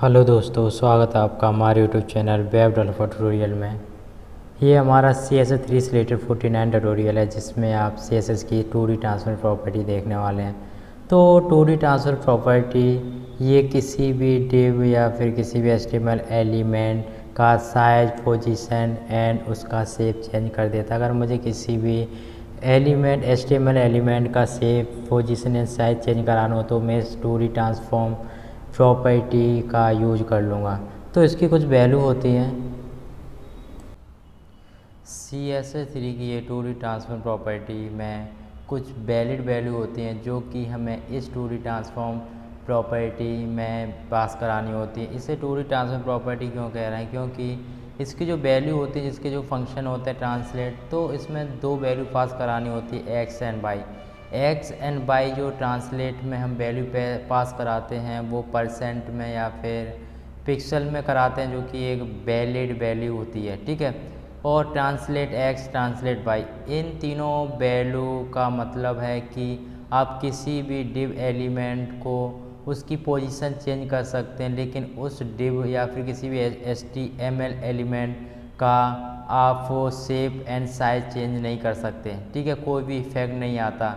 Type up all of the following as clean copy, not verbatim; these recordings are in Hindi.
हेलो दोस्तों, स्वागत है आपका हमारे YouTube channel web developer tutorial में। ये हमारा CSS3 से रिलेटेड 49 ट्यूटोरियल है, जिसमें आप CSS की 2D ट्रांसफर प्रॉपर्टी देखने वाले हैं। तो 2D ट्रांसफर प्रॉपर्टी ये किसी भी डिव या फिर किसी भी HTML एलिमेंट का साइज, पोजीशन एंड उसका शेप चेंज कर देता है। अगर मुझे किसी भी एलिमेंट HTML एलिमेंट का shape, position and size change कराना हो तो मैं इस 2D ट्रांसफॉर्म प्रॉपर्टी का यूज कर लूँगा। तो इसकी कुछ वैल्यू होती हैं। CSS3 की ये 2D ट्रांसफॉर्म प्रॉपर्टी में कुछ वैलिड वैल्यू होती हैं जो कि हमें इस 2D ट्रांसफॉर्म प्रॉपर्टी में पास करानी होती है। इसे 2D ट्रांसफॉर्म प्रॉपर्टी क्यों कह रहे हैं? क्योंकि इसकी जो वैल्यू होती है, जिसके जो फंक्शन होते हैं ट्रांसलेट, तो इसमें दो वैल्यू पास करानी होती है, X and Y. X and Y जो ट्रांसलेट में हम वैल्यू पास कराते हैं वो परसेंट में या फिर पिक्सल में कराते हैं, जो कि एक वैलिड वैल्यू होती है, ठीक है। और ट्रांसलेट एक्स, ट्रांसलेट वाई, इन तीनों वैल्यू का मतलब है कि आप किसी भी डिव एलिमेंट को उसकी पोजीशन चेंज कर सकते हैं, लेकिन उस डिव या फिर किसी भी HTML एलिमेंट का आप वो शेप एंड साइज चेंज नहीं कर सकते, ठीक है। कोई भी इफेक्ट नहीं आता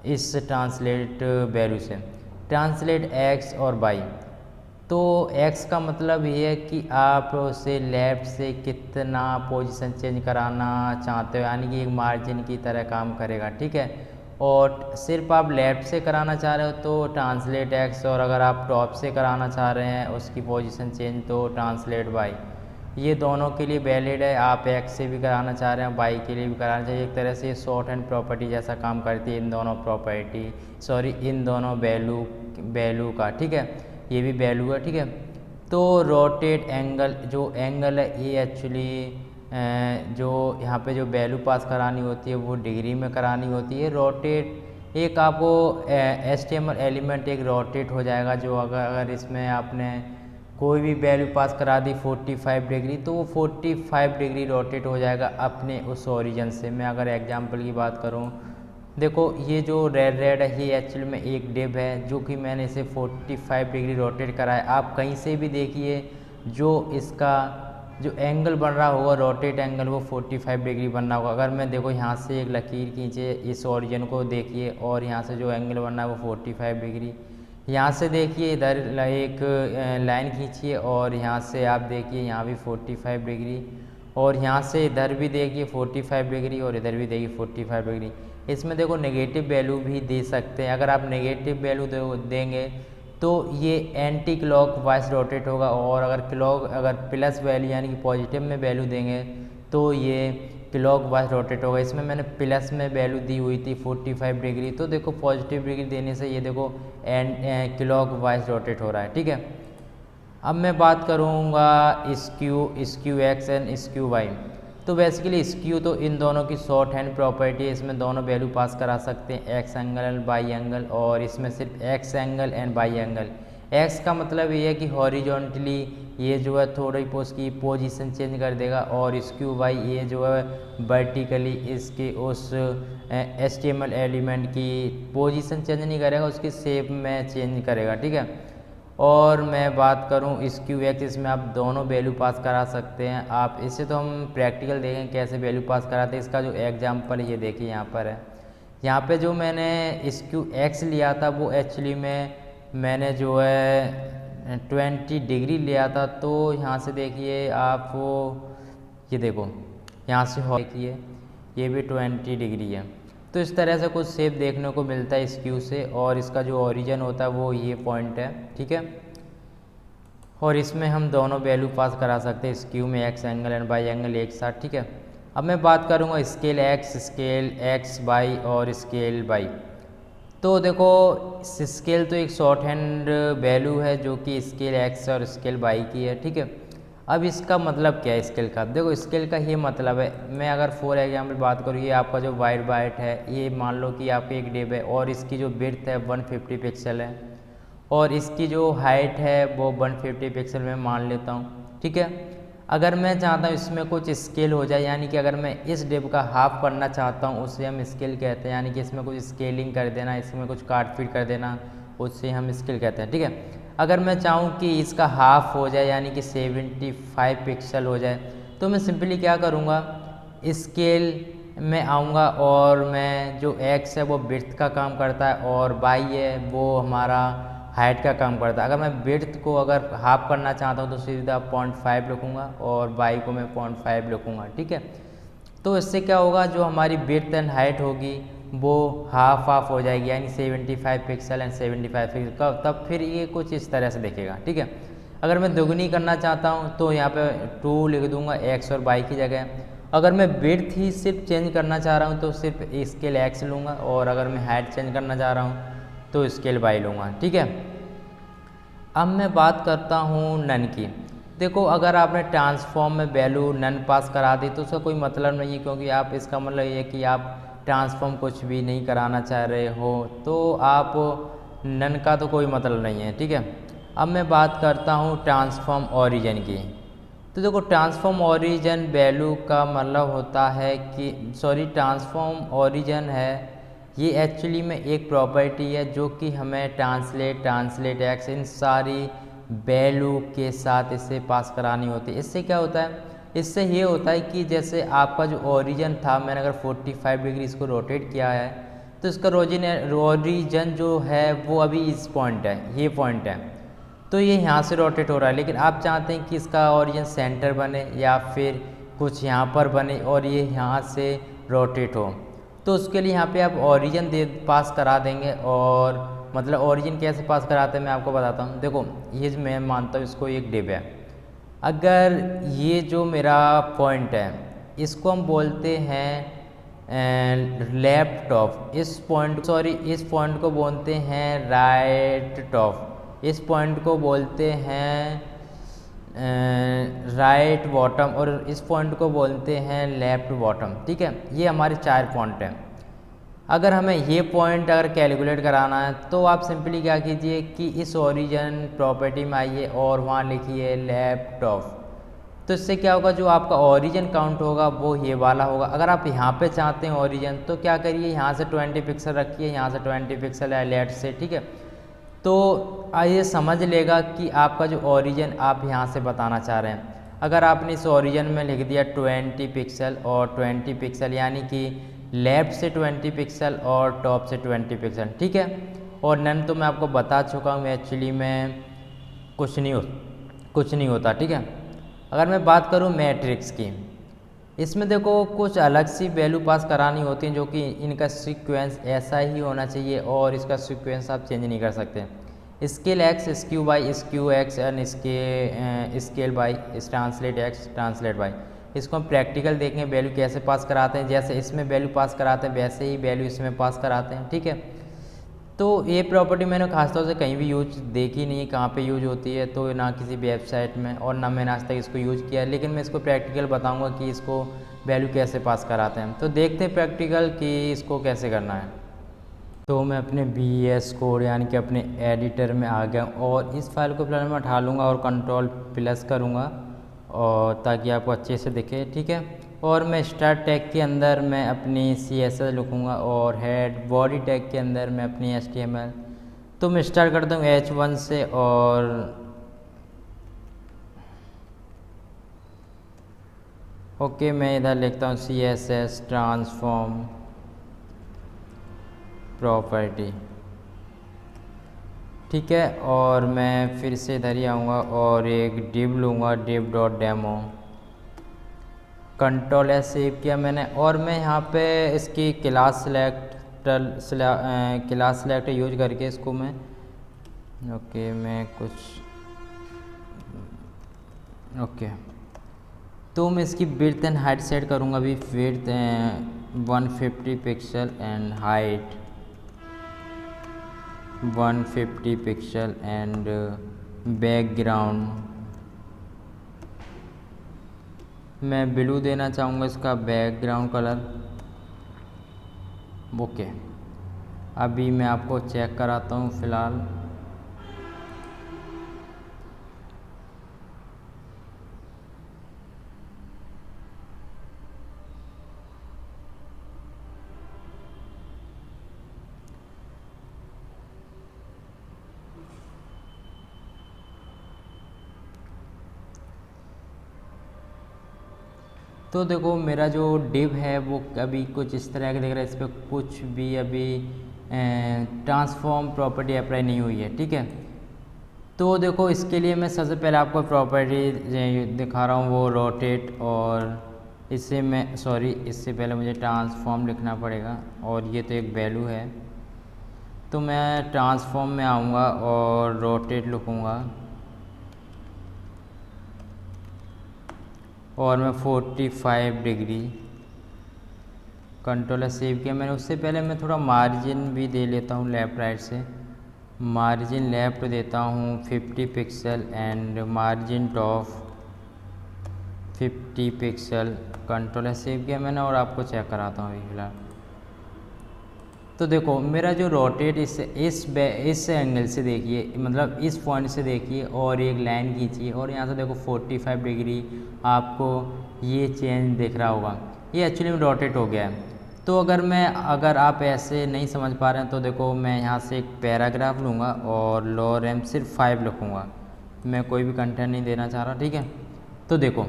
इस ट्रांसलेट वैल्यू से। ट्रांसलेट एक्स और वाई, तो एक्स का मतलब ये है कि आप उसे लेफ़्ट से कितना पोजीशन चेंज कराना चाहते हो, यानी कि एक मार्जिन की तरह काम करेगा, ठीक है। और सिर्फ आप लेफ़्ट से कराना चाह रहे हो तो ट्रांसलेट एक्स, और अगर आप टॉप से कराना चाह रहे हैं उसकी पोजीशन चेंज तो ट्रांसलेट वाई। ये दोनों के लिए वैलिड है। आप एक्स से भी कराना चाह रहे हैं, वाई के लिए भी कराना चाहिए। एक तरह से शॉर्ट हैंड प्रॉपर्टी जैसा काम करती है इन दोनों प्रॉपर्टी, इन दोनों वैल्यू का, ठीक है। ये भी वैल्यू है, ठीक है। तो रोटेट एंगल, जो एंगल है ये एक्चुअली जो यहाँ पे जो वैल्यू पास करानी होती है वो डिग्री में करानी होती है। रोटेट एक आपको HTML एलिमेंट एक रोटेट हो जाएगा, जो अगर इसमें आपने कोई भी वैल्यू पास करा दी 45 डिग्री, तो वो 45 डिग्री रोटेट हो जाएगा अपने उस ओरिजिन से। मैं अगर एग्जांपल की बात करूँ, देखो ये जो रेड है ये एक्चुअली में एक डिव है, जो कि मैंने इसे 45 डिग्री रोटेट करा है। आप कहीं से भी देखिए जो इसका जो एंगल बन रहा होगा रोटेट एंगल, वो 45 डिग्री बन रहा होगा। अगर मैं देखो यहाँ से एक लकीर खींचे, इस ओरिजिन को देखिए, और यहाँ से जो एंगल बन रहा है वो 45 डिग्री। यहाँ से देखिए इधर एक लाइन खींचिए, और यहाँ से आप देखिए यहाँ भी 45 डिग्री, और यहाँ से इधर भी देखिए 45 डिग्री, और इधर भी देखिए 45 डिग्री। इसमें देखो नेगेटिव वैल्यू भी दे सकते हैं। अगर आप नेगेटिव वैल्यू देंगे तो ये एंटी क्लॉक वाइज रोटेट होगा, और अगर प्लस वैल्यू यानी कि पॉजिटिव में वैल्यू देंगे तो ये क्लॉक वाइज रोटेट होगा। इसमें मैंने प्लस में वैल्यू दी हुई थी 45 डिग्री, तो देखो पॉजिटिव डिग्री देने से ये देखो क्लॉक वाइज रोटेट हो रहा है, ठीक है। अब मैं बात करूँगा skew X and skew Y. तो बेसिकली स्क्यू तो इन दोनों की शॉर्ट हैंड प्रॉपर्टी है, इसमें दोनों वैल्यू पास करा सकते हैं, X angle and Y angle, और इसमें सिर्फ X angle and Y angle. X का मतलब ये है कि हॉरिजॉन्टली ये जो है थोड़ी उसकी पोजीशन चेंज कर देगा, और स्क्यू वाई ये जो है वर्टिकली इसके उस HTML एलिमेंट की पोजीशन चेंज नहीं करेगा, उसकी शेप में चेंज करेगा, ठीक है। और मैं बात करूं स्क्यू एक्स, इसमें आप दोनों वैल्यू पास करा सकते हैं। आप इसे तो हम प्रैक्टिकल देखें कैसे वैल्यू पास कराते हैं। इसका जो एग्जांपल ये देखिए यहाँ पर है। यहाँ पे जो मैंने स्क्यू एक्स लिया था वो एक्चुअली में मैंने जो है 20 डिग्री लिया था। तो यहाँ से देखिए आप वो ये देखो यहाँ से देखिए ये भी 20 डिग्री है। तो इस तरह से कुछ शेप देखने को मिलता है स्क्यू से, और इसका जो ओरिजिन होता है वो ये पॉइंट है, ठीक है। और इसमें हम दोनों वैल्यू पास करा सकते हैं, स्क्यू में X angle and Y angle एक साथ, ठीक है। अब मैं बात करूँगा स्केल एक्स वाई और स्केल वाई। तो देखो स्केल तो एक शॉर्ट हैंड वैल्यू है जो कि स्केल एक्स और स्केल वाई की है, ठीक है। अब इसका मतलब क्या है स्केल का? देखो स्केल का ये मतलब है, मैं अगर फॉर एग्जाम्पल बात करूँ, ये आपका जो वाइट है, ये मान लो कि आपकी एक डिव है, और इसकी जो विड्थ है 150 पिक्सल है, और इसकी जो हाइट है वो 150 पिक्सल में मान लेता हूँ, ठीक है। अगर मैं चाहता हूँ इसमें कुछ स्केल हो जाए, यानी कि अगर मैं इस डिव का हाफ करना चाहता हूँ, उसे हम स्केल कहते हैं, यानी कि इसमें कुछ स्केलिंग कर देना, इसमें कुछ काट पीट कर देना, उससे हम स्केल कहते हैं, ठीक है। अगर मैं चाहूँ कि इसका हाफ हो जाए यानी कि 75 पिक्सल हो जाए, तो मैं सिंपली क्या करूँगा, स्केल में आऊँगा और मैं जो एक्स है वो विड्थ का काम करता है और वाई है वो हमारा हाइट का काम करता है। अगर मैं विड्थ को अगर हाफ करना चाहता हूँ तो सीधा 0.5 लिखूँगा और वाई को मैं 0.5 लिखूँगा, ठीक है। तो इससे क्या होगा, जो हमारी विड्थ एंड हाइट होगी वो हाफ हाफ हो जाएगी, यानी 75 पिक्सल एंड 75 पिक्सल का, तब फिर ये कुछ इस तरह से दिखेगा, ठीक है। अगर मैं दोगुनी करना चाहता हूँ तो यहाँ पे 2 लिख दूंगा एक्स और वाई की जगह। अगर मैं विड्थ ही सिर्फ चेंज करना चाह रहा हूँ तो सिर्फ स्केल एक्स लूँगा, और अगर मैं हाइट चेंज करना चाह रहा हूँ तो स्केल वाई लूँगा, ठीक है। अब मैं बात करता हूँ नन की। देखो, अगर आपने ट्रांसफॉर्म में वैल्यू नन पास करा दी तो उसका कोई मतलब नहीं है, क्योंकि आप इसका मतलब ये है कि आप ट्रांसफॉर्म कुछ भी नहीं कराना चाह रहे हो, तो आप नन का तो कोई मतलब नहीं है, ठीक है। अब मैं बात करता हूँ ट्रांसफॉर्म ओरिजिन की। तो देखो, ट्रांसफॉर्म ओरिजिन वैल्यू का मतलब होता है कि ट्रांसफॉर्म ओरिजिन है, ये एक्चुअली में एक प्रॉपर्टी है जो कि हमें ट्रांसलेट एक्स इन सारी वैल्यू के साथ इसे पास करानी होती है। इससे क्या होता है, इससे ये होता है कि जैसे आपका जो ओरिजिन था, मैंने अगर 45 डिग्री इसको रोटेट किया है तो इसका ओरिजिन जो है वो अभी इस पॉइंट है, ये पॉइंट है, तो ये यहाँ से रोटेट हो रहा है। लेकिन आप चाहते हैं कि इसका ओरिजिन सेंटर बने या फिर कुछ यहाँ पर बने और ये यहाँ से रोटेट हो, तो उसके लिए यहाँ पे आप ओरिजिन पास करा देंगे। और मतलब ओरिजिन कैसे पास कराते हैं मैं आपको बताता हूँ। देखो, ये जो मैं मानता हूँ इसको एक डिव है, अगर ये जो मेरा पॉइंट है इसको हम बोलते हैं लेफ्ट टॉप, इस पॉइंट को बोलते हैं राइट टॉप, इस पॉइंट को बोलते हैं राइट बॉटम, और इस पॉइंट को बोलते हैं लेफ्ट बॉटम, ठीक है। ये हमारे 4 पॉइंट हैं। अगर हमें ये पॉइंट अगर कैलकुलेट कराना है तो आप सिंपली क्या कीजिए कि इस ओरिजिन प्रॉपर्टी में आइए और वहाँ लिखिए लेफ्ट ऑफ। तो इससे क्या होगा, जो आपका ओरिजिन काउंट होगा वो ये वाला होगा। अगर आप यहाँ पे चाहते हैं ओरिजिन तो क्या करिए, यहाँ से 20 पिक्सल रखिए, यहाँ से 20 पिक्सल है लेफ्ट से, ठीक है। तो ये समझ लेगा कि आपका जो ओरिजिन आप यहाँ से बताना चाह रहे हैं। अगर आपने इस ओरिजिन में लिख दिया 20 पिक्सल और 20 पिक्सल, यानी कि लेफ्ट से 20 पिक्सल और टॉप से 20 पिक्सल, ठीक है। और नन तो मैं आपको बता चुका हूँ एक्चुअली में कुछ नहीं होता, ठीक है। अगर मैं बात करूँ मैट्रिक्स की, इसमें देखो कुछ अलग सी वैल्यू पास करानी होती हैं, जो कि इनका सीक्वेंस ऐसा ही होना चाहिए और इसका सीक्वेंस आप चेंज नहीं कर सकते। Scale X, skew Y, skew X and scale Y, translate X, translate Y. इसको हम प्रैक्टिकल देखें वैल्यू कैसे पास कराते हैं। जैसे इसमें वैल्यू पास कराते हैं वैसे ही वैल्यू इसमें पास कराते हैं, ठीक है। तो ये प्रॉपर्टी मैंने खासतौर से कहीं भी यूज देखी नहीं है, कहाँ पे यूज होती है तो ना किसी वेबसाइट में, और ना मैंने आज तक इसको यूज किया है। लेकिन मैं इसको प्रैक्टिकल बताऊंगा कि इसको वैल्यू कैसे पास कराते हैं। तो देखते हैं प्रैक्टिकल कि इसको कैसे करना है। तो मैं अपने VS कोड यानी कि अपने एडिटर में आ गया और इस फाइल को फिलहाल मैं उठा लूँगा और कंट्रोल+ करूँगा, और ताकि आपको अच्छे से दिखे, ठीक है। और मैं स्टार्ट टैग के अंदर मैं अपनी CSS लिखूँगा और हेड बॉडी टैग के अंदर मैं अपनी HTML। तो मैं स्टार्ट करता हूँ H1 से, और ओके मैं इधर लिखता हूँ CSS ट्रांसफॉर्म प्रॉपर्टी, ठीक है। और मैं फिर से इधर ही आऊँगा और एक डिव लूँगा, div.demo, कंट्रोल+S सेव किया मैंने। और मैं यहाँ पे इसकी क्लास सेलेक्ट यूज करके इसको मैं ओके मैं कुछ ओके तो मैं इसकी विड्थ एंड हाइट सेट करूँगा। अभी width 150 pixel and height 150 pixel and background मैं ब्लू देना चाहूँगा इसका बैकग्राउंड कलर, ओके। अभी मैं आपको चेक कराता हूँ फ़िलहाल। तो देखो मेरा जो डिव है वो अभी कुछ इस तरह का दिख रहा है, इस पर कुछ भी अभी ट्रांसफॉर्म प्रॉपर्टी अप्लाई नहीं हुई है, ठीक है। तो देखो इसके लिए मैं सबसे पहले आपको प्रॉपर्टी दिखा रहा हूँ, वो रोटेट, और इससे पहले मुझे ट्रांसफॉर्म लिखना पड़ेगा, और ये तो एक वैल्यू है, तो मैं ट्रांसफॉर्म में आऊँगा और रोटेट लिखूँगा, और मैं 45 डिग्री कंट्रोल सेव किया मैंने। उससे पहले मैं थोड़ा मार्जिन भी दे लेता हूँ लेफ़्ट राइट से, मार्जिन लेफ़्ट देता हूँ 50 pixel and margin top 50 pixel, control save किया मैंने, और आपको चेक कराता हूँ अभी फिलहाल। तो देखो मेरा जो रोटेट इस एंगल से देखिए, मतलब इस पॉइंट से देखिए, और एक लाइन खींचिए, और यहाँ से देखो 45 डिग्री आपको ये चेंज दिख रहा होगा, ये एक्चुअली में रोटेट हो गया है। तो अगर आप ऐसे नहीं समझ पा रहे हैं तो देखो मैं यहाँ से एक पैराग्राफ लूँगा और लोरेम सिर्फ 5 लिखूँगा, मैं कोई भी कंटेंट नहीं देना चाह रहा, ठीक है। तो देखो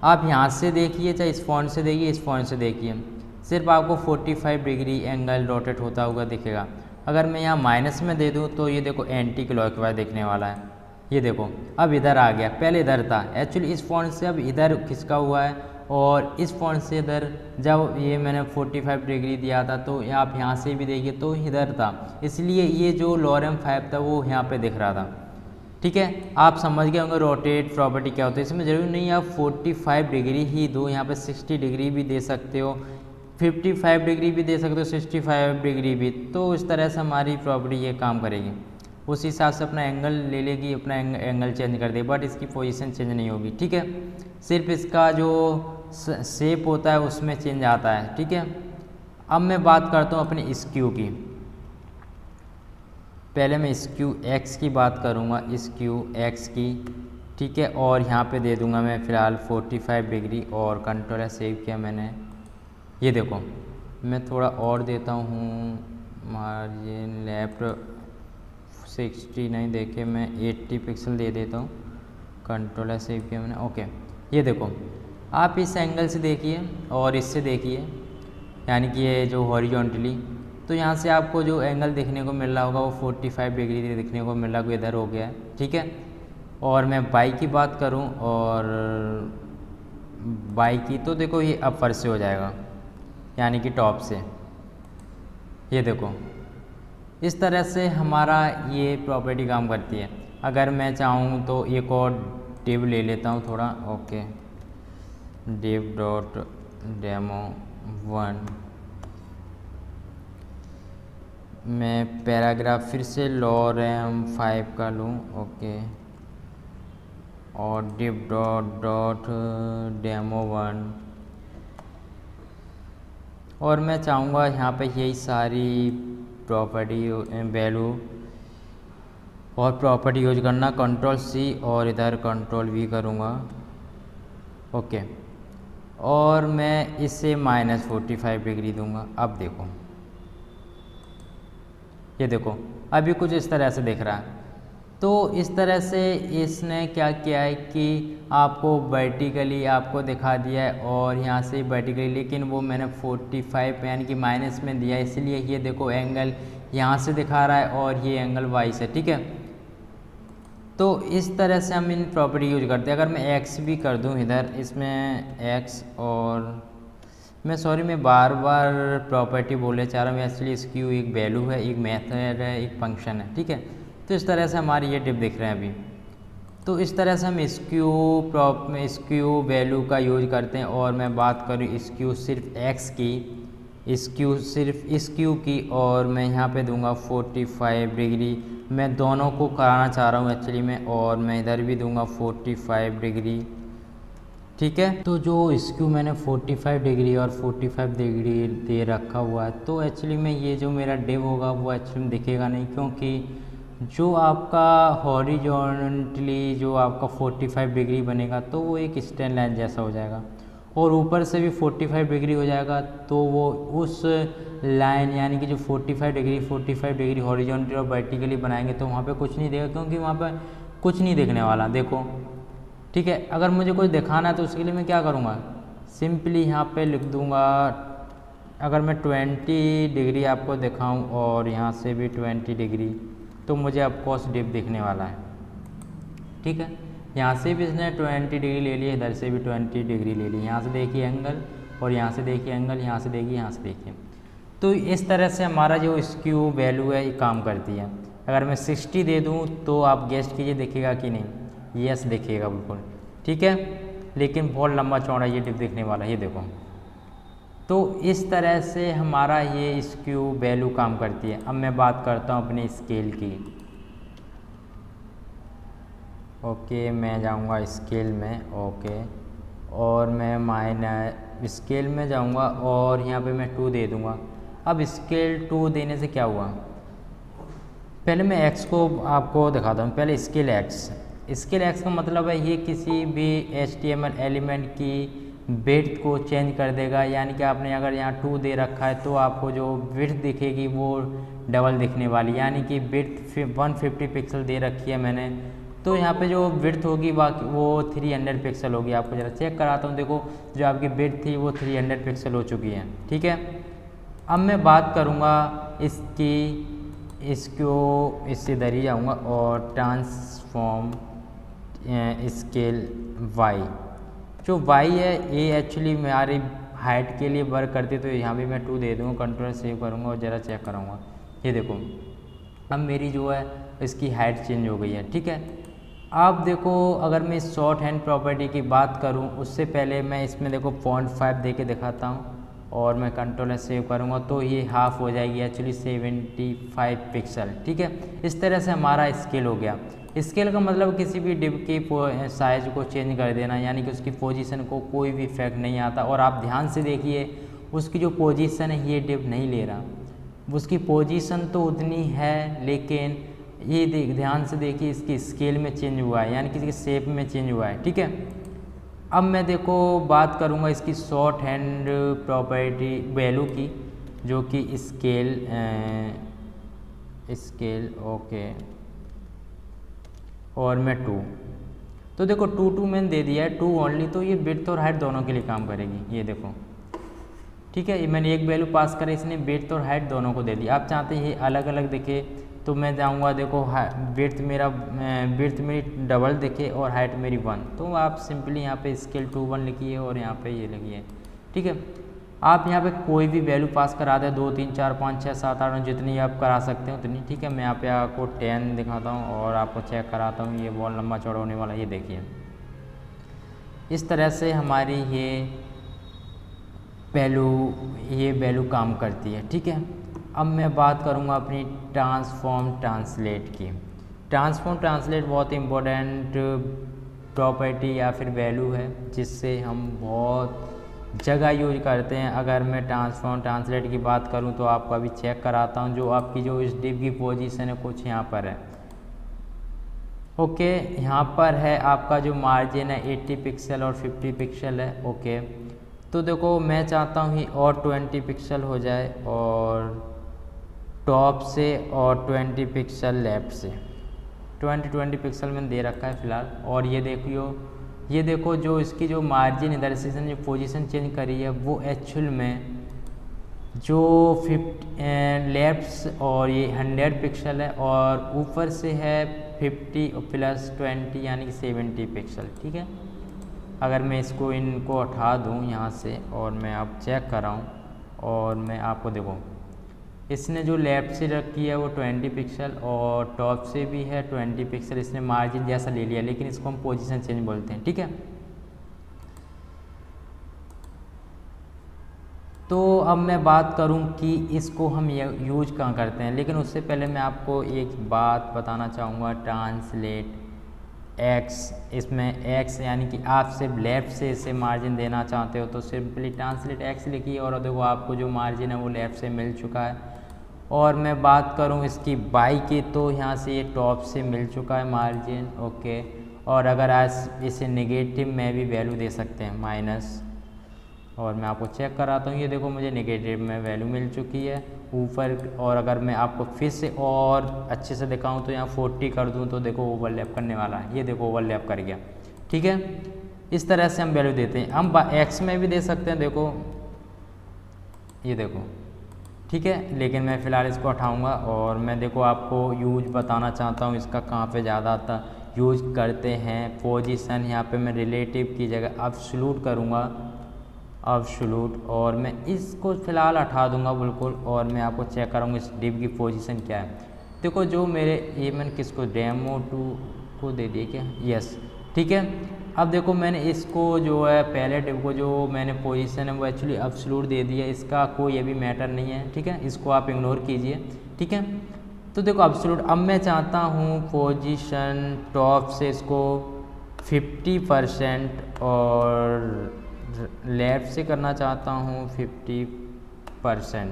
आप यहाँ से देखिए, चाहे इस पॉइंट से देखिए, इस पॉइंट से देखिए, सिर्फ आपको 45 डिग्री एंगल रोटेट होता हुआ दिखेगा। अगर मैं यहाँ माइनस में दे दूँ तो ये देखो एंटी क्लॉकवाइज दिखने वाला है, ये देखो अब इधर आ गया, पहले इधर था, एक्चुअली इस पॉइंट से अब इधर खिसका हुआ है, और इस पॉइंट से इधर जब ये मैंने 45 डिग्री दिया था तो आप यहाँ से भी देखिए तो इधर था, इसलिए ये जो लोरेम 5 था वो यहाँ पे दिख रहा था, ठीक है। आप समझ गए होंगे रोटेट प्रॉपर्टी क्या होती है। इसमें ज़रूरी नहीं आप 45 डिग्री ही दो, यहाँ पे 60 डिग्री भी दे सकते हो, 55 डिग्री भी दे सकते हो, 65 डिग्री भी। तो इस तरह से हमारी प्रॉपर्टी ये काम करेगी, उस हिसाब से अपना एंगल ले लेगी, अपना एंगल चेंज कर देगी, बट इसकी पोजीशन चेंज नहीं होगी, ठीक है। सिर्फ इसका जो शेप होता है उसमें चेंज आता है, ठीक है। अब मैं बात करता हूँ अपनी स्क्यू की। पहले मैं स्क्यू एक्स की बात करूँगा, स्क्यू एक्स की, ठीक है, और यहाँ पे दे दूँगा मैं फ़िलहाल 45 डिग्री, और कंट्रोल सेव किया मैंने। ये देखो मैं थोड़ा और देता हूँ, मार्जिन लेफ्ट 60 नहीं देखे, मैं 80 पिक्सल दे देता हूँ, कंट्रोल सेव किया मैंने, ओके। ये देखो आप इस एंगल से देखिए और इससे देखिए, यानी कि ये जो हॉरिजॉन्टली, तो यहाँ से आपको जो एंगल देखने को मिल रहा होगा वो 45 डिग्री देखने को मिल रहा है, इधर हो गया है, ठीक है। और मैं बाई की बात करूँ, और बाई की तो देखो ये अपर से हो जाएगा, यानी कि टॉप से, ये देखो इस तरह से हमारा ये प्रॉपर्टी काम करती है। अगर मैं चाहूँ तो एक और डिव ले लेता हूँ थोड़ा, ओके, डिव डॉट डेमो 1, मैं पैराग्राफ फिर से लोरेम 5 का लूँ, ओके, और डिव डॉट डेमो 1, और मैं चाहूँगा यहाँ पे यही सारी प्रॉपर्टी वैल्यू और प्रॉपर्टी यूज करना, कंट्रोल सी और इधर कंट्रोल वी करूँगा, ओके, और मैं इसे -45 डिग्री दूँगा। अब देखो ये देखो अभी कुछ इस तरह से दिख रहा है। तो इस तरह से इसने क्या किया है कि आपको वर्टिकली आपको दिखा दिया है, और यहाँ से वर्टिकली, लेकिन वो मैंने 45 यानी कि माइनस में दिया, इसलिए ये देखो एंगल यहाँ से दिखा रहा है और ये एंगल वाई से, ठीक है। तो इस तरह से हम इन प्रॉपर्टी यूज करते हैं। अगर मैं एक्स भी कर दूँ इधर, इसमें एक्स, और मैं बार बार प्रॉपर्टी बोलने चाह रहा हूँ, एक्चुअली स्क्यू एक वैल्यू है, एक मेथड है, एक फंक्शन है, ठीक है। तो इस तरह से हमारी ये टिप दिख रहे हैं अभी। तो इस तरह से हम स्क्यू वैल्यू का यूज करते हैं। और मैं बात करूँ स्क्यू सिर्फ एक्स की, स्क्यू की, और मैं यहाँ पे दूंगा 45 डिग्री। मैं दोनों को कराना चाह रहा हूँ एक्चुअली में, और मैं इधर भी दूंगा 45 डिग्री, ठीक है। तो जो स्क्यू मैंने 45 डिग्री और 45 डिग्री दे रखा हुआ है, तो एक्चुअली में ये जो मेरा डिव होगा वो एक्चुअली में दिखेगा नहीं, क्योंकि जो आपका हॉरिजॉन्टली जो आपका 45 डिग्री बनेगा तो वो एक स्ट्रेट लाइन जैसा हो जाएगा, और ऊपर से भी 45 डिग्री हो जाएगा, तो वो उस लाइन यानी कि जो 45 डिग्री हॉरिजॉन्टली और वर्टिकली बनाएंगे तो वहाँ पे कुछ नहीं देगा, क्योंकि वहाँ पे कुछ नहीं देखने वाला। देखो ठीक है, अगर मुझे कुछ दिखाना है तो उसके लिए मैं क्या करूँगा, सिंपली यहाँ पे लिख दूँगा, अगर मैं 20 डिग्री आपको दिखाऊं और यहाँ से भी 20 डिग्री, तो मुझे ऑफकोर्स डिप दिखने वाला है। ठीक है, यहाँ से भी इसने 20 डिग्री ले लिया, इधर से भी 20 डिग्री ले ली, यहाँ से देखिए एंगल और यहाँ से देखिए एंगल, यहाँ से देखिए, यहाँ से देखिए। तो इस तरह से हमारा जो स्क्यू वैल्यू है ये काम करती है। अगर मैं 60 दे दूँ तो आप गेस्ट कीजिए दिखेगा कि नहीं, यस दिखेगा बिल्कुल। ठीक है, लेकिन बहुत लंबा चौड़ा ये डिप दिखने वाला है, ये देखो। तो इस तरह से हमारा ये स्क्यू वैल्यू काम करती है। अब मैं बात करता हूँ अपने स्केल की। ओके, मैं जाऊँगा स्केल में, ओके, और मैं माइनर स्केल में जाऊँगा और यहाँ पे मैं 2 दे दूँगा। अब स्केल 2 देने से क्या हुआ, पहले मैं एक्स को आपको दिखाता हूँ। पहले स्केल एक्स, स्केल एक्स का मतलब है ये किसी भी HTML एलिमेंट की विड्थ को चेंज कर देगा। यानी कि आपने अगर यहाँ 2 दे रखा है तो आपको जो विड्थ दिखेगी वो डबल दिखने वाली, यानी कि विड्थ 150 पिक्सल दे रखी है मैंने, तो यहाँ पे जो विड्थ होगी बाकी वो 300 पिक्सल होगी। आपको ज़रा चेक कराता हूँ, देखो जो आपकी विड्थ थी वो 300 पिक्सल हो चुकी है। ठीक है, अब मैं बात करूँगा इसको इससे इधर ही जाऊँगा और ट्रांसफॉर्म स्केल वाई। जो वाई है ये एक्चुअली हमारी हाइट के लिए वर्क करती है, तो यहाँ भी मैं 2 दे दूँगा, कंट्रोल सेव करूँगा और ज़रा चेक कराऊँगा। ये देखो अब मेरी जो है इसकी हाइट चेंज हो गई है। ठीक है, आप देखो अगर मैं शॉर्ट हैंड प्रॉपर्टी की बात करूँ उससे पहले मैं इसमें देखो 0.5 दे के दिखाता हूँ और मैं कंट्रोल सेव करूँगा तो ये हाफ हो जाएगी एक्चुअली 75 पिक्सल। ठीक है, इस तरह से हमारा स्केल हो गया। स्केल का मतलब किसी भी डिप की साइज़ को चेंज कर देना, यानी कि उसकी पोजीशन को कोई भी इफेक्ट नहीं आता। और आप ध्यान से देखिए उसकी जो पोजीशन है ये डिप नहीं ले रहा, उसकी पोजीशन तो उतनी है, लेकिन ये ध्यान से देखिए इसकी स्केल में चेंज हुआ है, यानी कि इसकी शेप में चेंज हुआ है। ठीक है, अब मैं देखो बात करूँगा इसकी शॉर्ट हैंड प्रॉपर्टी वैल्यू की, जो कि स्केल ओके और मैं 2, तो देखो 2 मैंने दे दिया है, 2 ओनली, तो ये विड्थ और हाइट दोनों के लिए काम करेगी। ये देखो, ठीक है, ये मैंने एक वैल्यू पास करी, इसने विड्थ और हाइट दोनों को दे दिया। आप चाहते हैं ये अलग अलग दिखे तो मैं जाऊंगा, देखो विड्थ मेरी डबल दिखे और हाइट मेरी 1, तो आप सिंपली यहाँ पे स्केल 2 1 लिखिए और यहाँ पे ये लिखिए। ठीक है, आप यहाँ पे कोई भी वैल्यू पास करा दें, 2 3 4 5 6 7 8 जितनी आप करा सकते हैं उतनी। ठीक है, मैं यहाँ पे आपको 10 दिखाता हूँ और आपको चेक कराता हूँ, ये बहुत लंबा चौड़ा होने वाला है। ये देखिए इस तरह से हमारी ये वैल्यू काम करती है। ठीक है, अब मैं बात करूँगा अपनी ट्रांसफॉर्म ट्रांसलेट की। ट्रांसफॉर्म ट्रांसलेट बहुत इम्पोर्टेंट प्रॉपर्टी या फिर वैल्यू है जिससे हम बहुत जगह यूज करते हैं। अगर मैं ट्रांसफॉर्म ट्रांसलेट की बात करूं तो आपको अभी चेक कराता हूं, जो आपकी जो इस डिप की पोजीशन है कुछ यहाँ पर है। ओके, यहाँ पर है आपका जो मार्जिन है 80 पिक्सल और 50 पिक्सल है। ओके, तो देखो मैं चाहता हूँ कि और 20 पिक्सल हो जाए और टॉप से और 20 पिक्सल लेफ्ट से, 20 पिक्सल मैंने दे रखा है फ़िलहाल। और ये देखो जो इसकी जो मार्जिन इधर से जो पोजीशन चेंज करी है वो एक्चुअल में जो लेफ्ट और ये 100 पिक्सल है और ऊपर से है 50 प्लस 20 यानी कि 70 पिक्सल। ठीक है, अगर मैं इनको हटा दूँ यहाँ से और मैं आप चेक कराऊँ और मैं आपको देखो इसने जो लेफ्ट से रखी है वो 20 पिक्सल और टॉप से भी है 20 पिक्सल, इसने मार्जिन जैसा ले लिया, लेकिन इसको हम पोजीशन चेंज बोलते हैं। ठीक है, तो अब मैं बात करूं कि इसको हम यूज कहाँ करते हैं, लेकिन उससे पहले मैं आपको एक बात बताना चाहूँगा। ट्रांसलेट एक्स, इसमें एक्स यानी कि आप सिर्फ लेफ़्ट से इसे मार्जिन देना चाहते हो तो सिंपली ट्रांसलेट एक्स लिखिए और देखो आपको जो मार्जिन है वो लेफ़्ट से मिल चुका है। और मैं बात करूं इसकी बाई की तो यहाँ से ये टॉप से मिल चुका है मार्जिन। ओके, और अगर आज इसे नेगेटिव में भी वैल्यू दे सकते हैं माइनस, और मैं आपको चेक कराता हूँ, ये देखो मुझे नेगेटिव में वैल्यू मिल चुकी है ऊपर। और अगर मैं आपको फिर से और अच्छे से दिखाऊँ तो यहाँ 40 कर दूँ तो देखो ओवरलैप करने वाला है, ये देखो ओवरलैप कर गया। ठीक है, इस तरह से हम वैल्यू देते हैं। हम एक्स में भी दे सकते हैं, देखो ये देखो, ठीक है। लेकिन मैं फ़िलहाल इसको हटाऊँगा और मैं देखो आपको यूज बताना चाहता हूँ इसका कहाँ पे ज़्यादा आता यूज करते हैं। पोजीशन यहाँ पे मैं रिलेटिव की जगह अब्सोल्यूट करूँगा, अब्सोल्यूट, और मैं इसको फ़िलहाल हटा दूँगा बिल्कुल, और मैं आपको चेक कराऊँगा इस डिव की पोजीशन क्या है। देखो जो मेरे ये मैंने किसको डेमो 2 को दे दिए क्या, यस, ठीक है। अब देखो मैंने इसको जो है पहले डिव को जो मैंने पोजीशन है वो एक्चुअली अब्सोल्यूट दे दिया, इसका कोई अभी मैटर नहीं है, ठीक है, इसको आप इग्नोर कीजिए, ठीक है। तो देखो अब्सोल्यूट, अब मैं चाहता हूँ पोजीशन टॉप से इसको 50% और लेफ़्ट से करना चाहता हूँ 50%,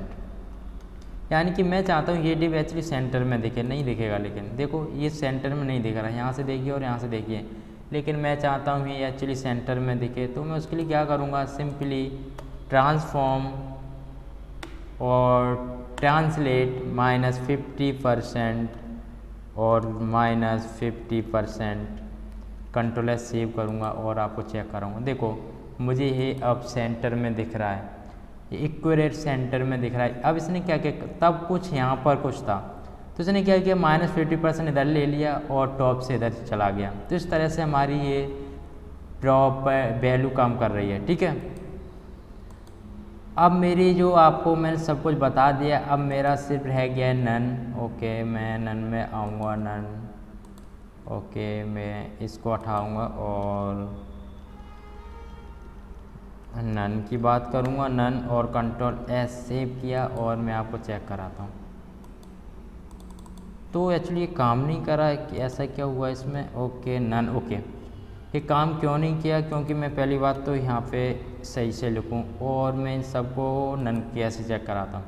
यानी कि मैं चाहता हूँ ये डिव एक्चुअली सेंटर में दिखे, नहीं दिखेगा, लेकिन देखो ये सेंटर में नहीं दिख रहा है, यहाँ से देखिए और यहाँ से देखिए, लेकिन मैं चाहता हूँ ये एक्चुअली सेंटर में दिखे। तो मैं उसके लिए क्या करूँगा, सिंपली ट्रांसफॉर्म और ट्रांसलेट -50% और -50%, कंट्रोल एस सेव करूँगा और आपको चेक कराऊँगा। देखो मुझे ये अब सेंटर में दिख रहा है, ये इक्वेट सेंटर में दिख रहा है। अब इसने क्या किया, तब कुछ यहाँ पर कुछ था तो इसने क्या किया, -50% इधर ले लिया और टॉप से इधर चला गया। तो इस तरह से हमारी ये ड्रॉप वैल्यू काम कर रही है, ठीक है। अब मेरी जो आपको मैंने सब कुछ बता दिया, अब मेरा सिर्फ रह गया है नन। ओके, मैं नन में आऊँगा, नन, ओके, मैं इसको हटाऊँगा और नन की बात करूँगा, नन, और कंट्रोल एस सेव किया और मैं आपको चेक कराता हूँ। तो एक्चुअली ये काम नहीं करा है कि ऐसा क्या हुआ इसमें, ओके नन, ओके, ये काम क्यों नहीं किया, क्योंकि मैं पहली बात तो यहाँ पे सही से लिखूँ और मैं इन सबको नन कैसे चेक कराता हूँ।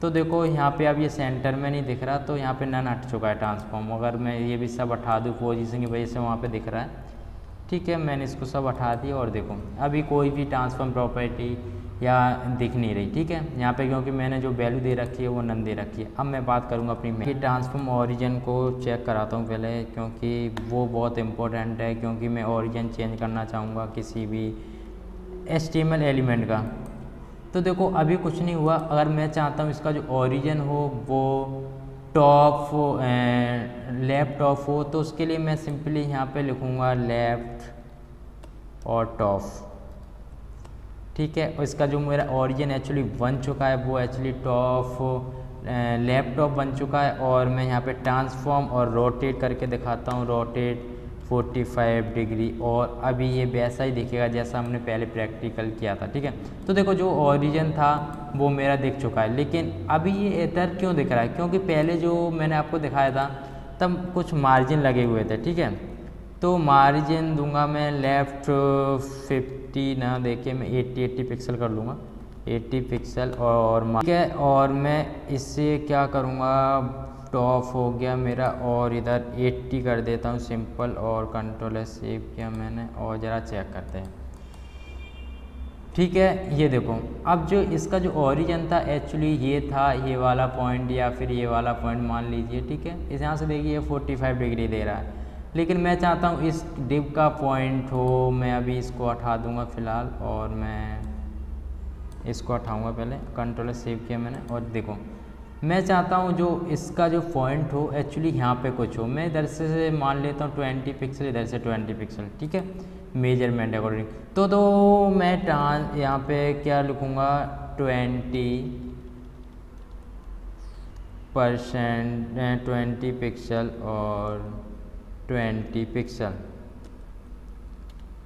तो देखो यहाँ पे अब ये सेंटर में नहीं दिख रहा, तो यहाँ पे नन हट चुका है ट्रांसफॉर्म। अगर मैं ये भी सब हटा दूँ पोजीशन की वजह से वहाँ पे दिख रहा है, ठीक है, मैंने इसको सब हटा दिया और देखो अभी कोई भी ट्रांसफॉर्म प्रॉपर्टी या दिख नहीं रही, ठीक है, यहाँ पे क्योंकि मैंने जो वैल्यू दे रखी है वो नन दे रखी है। अब मैं बात करूँगा अपनी ट्रांसफॉर्म ओरिजिन को चेक कराता हूँ पहले, क्योंकि वो बहुत इंपॉर्टेंट है, क्योंकि मैं ओरिजिन चेंज करना चाहूँगा किसी भी HTML एलिमेंट का। तो देखो अभी कुछ नहीं हुआ, अगर मैं चाहता हूँ इसका जो ओरिजिन हो वो टॉप लेफ्ट टॉप हो, तो उसके लिए मैं सिंपली यहाँ पे लिखूँगा लेफ्ट और टॉप, ठीक है। और इसका जो मेरा ओरिजिन एक्चुअली बन चुका है वो एक्चुअली टॉप लैपटॉप बन चुका है, और मैं यहाँ पे ट्रांसफॉर्म और रोटेट करके दिखाता हूँ, रोटेट 45 डिग्री, और अभी ये वैसा ही दिखेगा जैसा हमने पहले प्रैक्टिकल किया था, ठीक है। तो देखो जो ओरिजिन था वो मेरा दिख चुका है, लेकिन अभी ये इधर क्यों दिख रहा है, क्योंकि पहले जो मैंने आपको दिखाया था तब कुछ मार्जिन लगे हुए थे, ठीक है। तो मार्जिन दूंगा मैं लेफ़्ट 50 ना देके मैं 80 पिक्सल कर लूँगा, 80 पिक्सल, और ठीक है, और मैं इससे क्या करूँगा, टॉप हो गया मेरा और इधर 80 कर देता हूँ सिंपल, और कंट्रोल एस सेव किया मैंने, और ज़रा चेक करते हैं, ठीक है। ये देखो अब जो इसका जो ओरिजिन था एक्चुअली ये था, ये वाला पॉइंट या फिर ये वाला पॉइंट मान लीजिए, ठीक है। इस यहाँ से देखिए 45 डिग्री दे रहा है, लेकिन मैं चाहता हूँ इस डिव का पॉइंट हो। मैं अभी इसको हटा दूंगा फ़िलहाल, और मैं इसको हटाऊंगा पहले, कंट्रोल सेव किया मैंने, और देखो मैं चाहता हूँ जो इसका जो पॉइंट हो एक्चुअली यहाँ पे कुछ हो। मैं इधर से मान लेता हूँ 20 पिक्सल, इधर से 20 पिक्सल, ठीक है, मेजरमेंट अकॉर्डिंग। तो मैं यहाँ पे क्या लिखूँगा, 20% पिक्सल और 20 पिक्सल,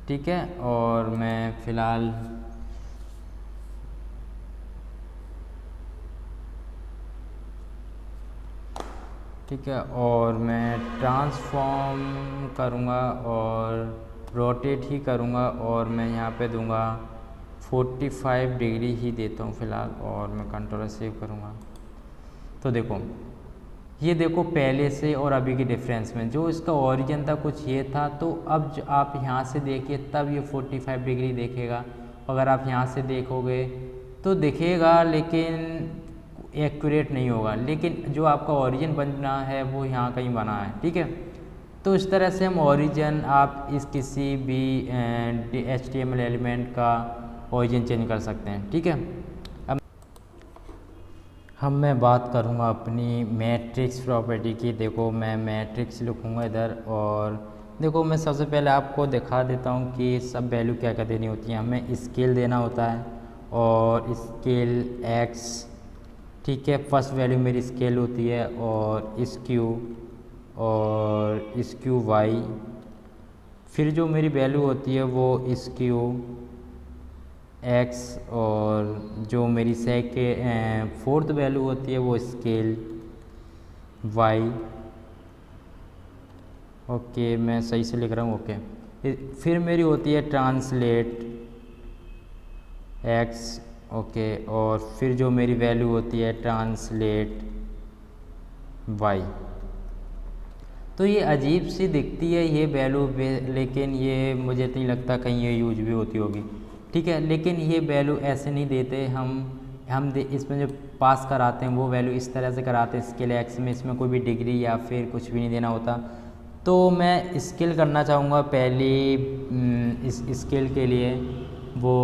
ठीक है। और मैं फ़िलहाल ठीक है, और मैं ट्रांसफॉर्म करूँगा और रोटेट ही करूँगा, और मैं यहाँ पे दूँगा 45 डिग्री ही देता हूँ फ़िलहाल, और मैं कंट्रोल सेव करूँगा। तो देखो ये देखो पहले से और अभी के डिफरेंस में, जो इसका ओरिजिन था कुछ ये था, तो अब जो आप यहाँ से देखिए तब ये 45 डिग्री देखेगा। अगर आप यहाँ से देखोगे तो दिखेगा, लेकिन एक्यूरेट नहीं होगा, लेकिन जो आपका ओरिजिन बना है वो यहाँ कहीं बना है, ठीक है। तो इस तरह से हम ओरिजिन, आप इस किसी भी HTML एलिमेंट का ओरिजिन चेंज कर सकते हैं। ठीक है, अब मैं बात करूँगा अपनी मैट्रिक्स प्रॉपर्टी की। देखो मैं मैट्रिक्स लिखूँगा इधर, और देखो मैं सबसे पहले आपको दिखा देता हूँ कि सब वैल्यू क्या क्या देनी होती है। हमें स्केल देना होता है, और स्केल x, ठीक है, फर्स्ट वैल्यू मेरी स्केल होती है, और स्क्यू y, फिर जो मेरी वैल्यू होती है वो स्क्यू x, और जो मेरी फोर्थ वैल्यू होती है वो स्केल y। ओके, मैं सही से लिख रहा हूँ। ओके, फिर मेरी होती है ट्रांसलेट x। ओके, और फिर जो मेरी वैल्यू होती है ट्रांसलेट y। तो ये अजीब सी दिखती है ये वैल्यू, लेकिन ये मुझे नहीं लगता कहीं ये यूज भी होती होगी। ठीक है, लेकिन ये वैल्यू ऐसे नहीं देते हम इसमें जो पास कराते हैं वो वैल्यू इस तरह से कराते हैं स्केल x में। इसमें कोई भी डिग्री या फिर कुछ भी नहीं देना होता। तो मैं स्केल करना चाहूँगा पहली इस स्केल के लिए वो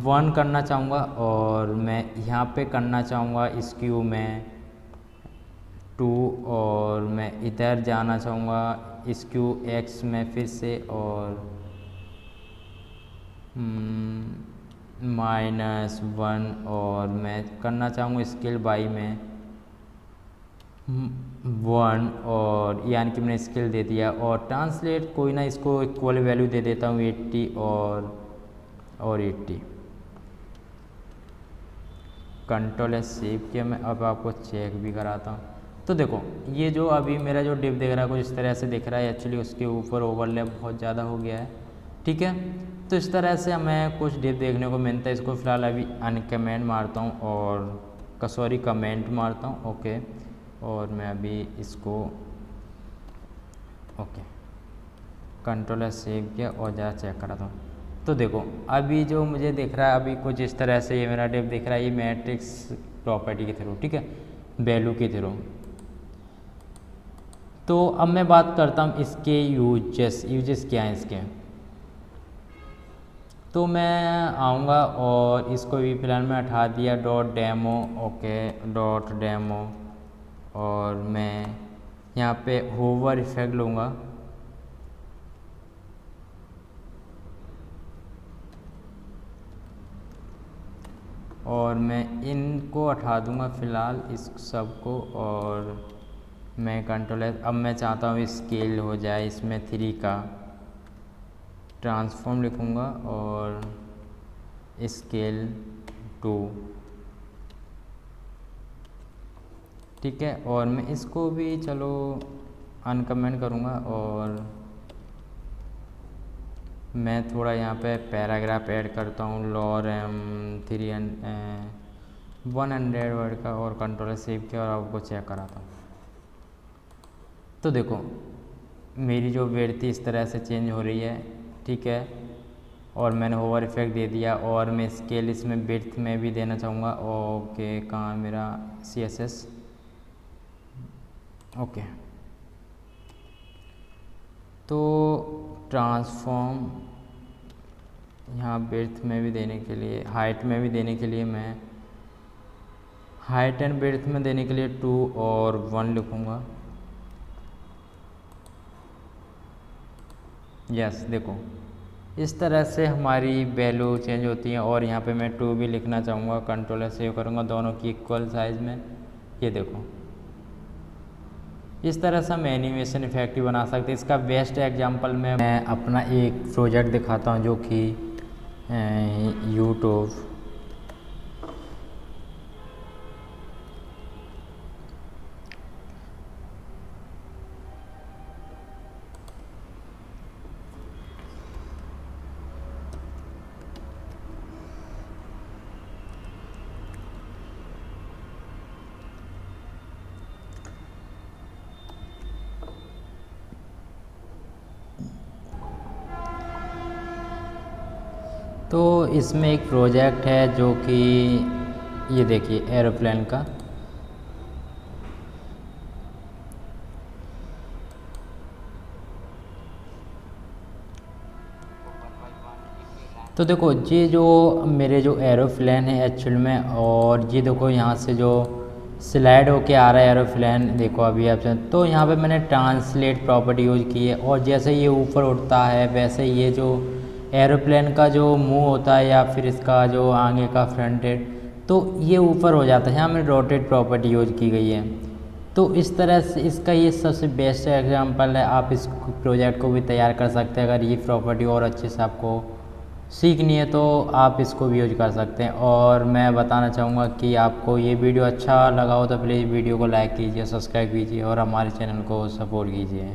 1 करना चाहूँगा, और मैं यहाँ पे करना चाहूँगा स्क्यू में 2, और मैं इधर जाना चाहूँगा स्क्यू x में फिर से, और -1, और मैं करना चाहूँगा स्केल y में 1, और यानी कि मैंने स्केल दे दिया। और ट्रांसलेट कोई ना, इसको इक्वल वैल्यू दे देता हूँ 80 और 80। कंट्रोल एस सेव किया मैं। अब आपको चेक भी कराता हूँ। तो देखो ये जो अभी मेरा जो डिप दिख रहा है कुछ इस तरह से दिख रहा है, एक्चुअली उसके ऊपर ओवरलैप बहुत ज़्यादा हो गया है। ठीक है, तो इस तरह से हमें कुछ डिप देखने को मिलता है। इसको फिलहाल अभी अनकमेंट मारता हूँ, और कमेंट मारता हूँ। ओके, और मैं अभी इसको ओके कंट्रोल एस सेव किया और ज़रा चेक कराता हूँ। तो देखो अभी जो मुझे दिख रहा है अभी कुछ इस तरह से ये मेरा डिप दिख रहा है, ये मैट्रिक्स प्रॉपर्टी के थ्रू, ठीक है, वैल्यू के थ्रू। तो अब मैं बात करता हूँ इसके यूजेस क्या हैं इसके। तो मैं आऊँगा और इसको भी फिलहाल मैं हटा दिया .demo। ओके, .demo, और मैं यहाँ पे होवर इफेक्ट लूँगा, और मैं इनको हटा दूँगा फिलहाल इस सब को, और मैं कंट्रोल है। अब मैं चाहता हूँ स्केल हो जाए इसमें 3 का, ट्रांसफॉर्म लिखूँगा और स्केल 2, ठीक है। और मैं इसको भी चलो अनकमेंट करूँगा, और मैं थोड़ा यहाँ पे पैराग्राफ ऐड करता हूँ, lorem 100 वर्ड का, और कंट्रोल सेव किया और आपको चेक कराता हूँ। तो देखो मेरी जो विड्थ इस तरह से चेंज हो रही है, ठीक है, और मैंने होवर इफेक्ट दे दिया, और मैं स्केल इसमें विड्थ में भी देना चाहूँगा। ओके, कहाँ मेरा CSS, ओके। तो ट्रांसफॉर्म यहाँ विड्थ में भी देने के लिए, हाइट में भी देने के लिए, मैं हाइट एंड विड्थ में देने के लिए 2 और 1 लिखूँगा। यस, देखो इस तरह से हमारी वैल्यू चेंज होती है। और यहाँ पे मैं 2 भी लिखना चाहूँगा, कंट्रोल सेव करूँगा दोनों की इक्वल साइज़ में। ये देखो इस तरह से हम एनिमेशन इफेक्टिव बना सकते हैं। इसका बेस्ट एग्जांपल मैं अपना एक प्रोजेक्ट दिखाता हूँ जो कि यूट्यूब, तो इसमें एक प्रोजेक्ट है जो कि ये देखिए एरोप्लेन का, तो देखो ये जो मेरे जो एरोप्लेन है एक्चुअल में, और ये देखो यहाँ से जो स्लाइड होके आ रहा है एरोप्लेन, देखो अभी आप तो यहाँ पे मैंने ट्रांसलेट प्रॉपर्टी यूज की है। और जैसे ये ऊपर उड़ता है वैसे ये जो एरोप्लेन का जो मुंह होता है या फिर इसका जो आगे का फ्रंट हेड, तो ये ऊपर हो जाता है। यहाँ मैंने रोटेट प्रॉपर्टी यूज की गई है। तो इस तरह से इसका ये सबसे बेस्ट एग्जांपल है। आप इस प्रोजेक्ट को भी तैयार कर सकते हैं। अगर ये प्रॉपर्टी और अच्छे से आपको सीखनी है तो आप इसको भी यूज कर सकते हैं। और मैं बताना चाहूँगा कि आपको ये वीडियो अच्छा लगा हो तो प्लीज़ वीडियो को लाइक कीजिए, सब्सक्राइब कीजिए और हमारे चैनल को सपोर्ट कीजिए।